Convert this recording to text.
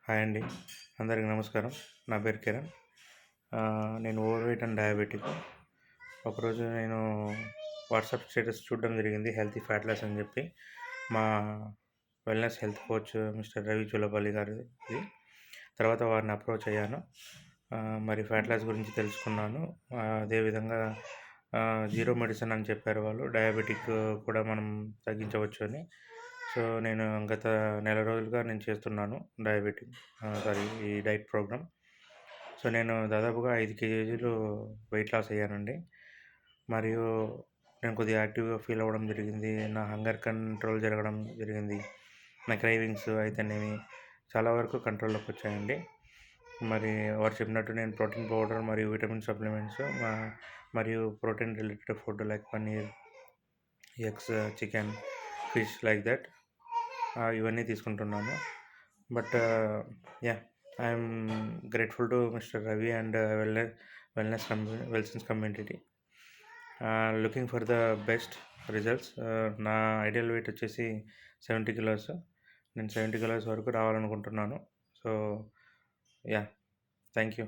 Hi అండి. అందరికి నమస్కారం. నా పేరు కిరణ్. నేను ఓవర్ వెయిట్ అండ్ డయాబెటిక్. ఒకరోజు నేను వాట్సాప్ స్టేటస్ చూడడం జరిగింది, హెల్తీ ఫ్యాట్ లాస్ అని చెప్పి. మా wellness health coach mister Ravi Chulapalli గారిది. తర్వాత వారిని అప్రోచ్ అయ్యాను. మరి ఫ్యాట్ లాస్ గురించి తెలుసుకున్నాను. అదేవిధంగా జీరో మెడిసిన్ అని చెప్పారు వాళ్ళు. డయాబెటిక్ కూడా మనం తగ్గించవచ్చు అని. సో నేను గత నెల రోజులుగా నేను చేస్తున్నాను ఈ డైట్ ప్రోగ్రామ్. సో నేను దాదాపుగా 5 కేజీలు వెయిట్ లాస్ అయ్యానండి. మరియు నేను కొద్దిగా యాక్టివ్గా ఫీల్ అవ్వడం జరిగింది. నా హంగర్ కంట్రోల్ జరగడం జరిగింది. నా క్రేవింగ్స్ అయితేనేమి చాలా వరకు కంట్రోల్లోకి వచ్చాయండి. మరి వారు చెప్పినట్టు నేను ప్రోటీన్ పౌడర్ మరియు విటమిన్ సప్లిమెంట్స్ మరియు protein related food like paneer, eggs, chicken, fish like that ఇవన్నీ తీసుకుంటున్నాను. But I'm grateful to mister Ravi and wellness community. Looking for the best results. నా ఐడియల్ వెయిట్ వచ్చేసి 70 కిలోస్. నేను 70 కిలోస్ వరకు రావాలనుకుంటున్నాను. So thank you.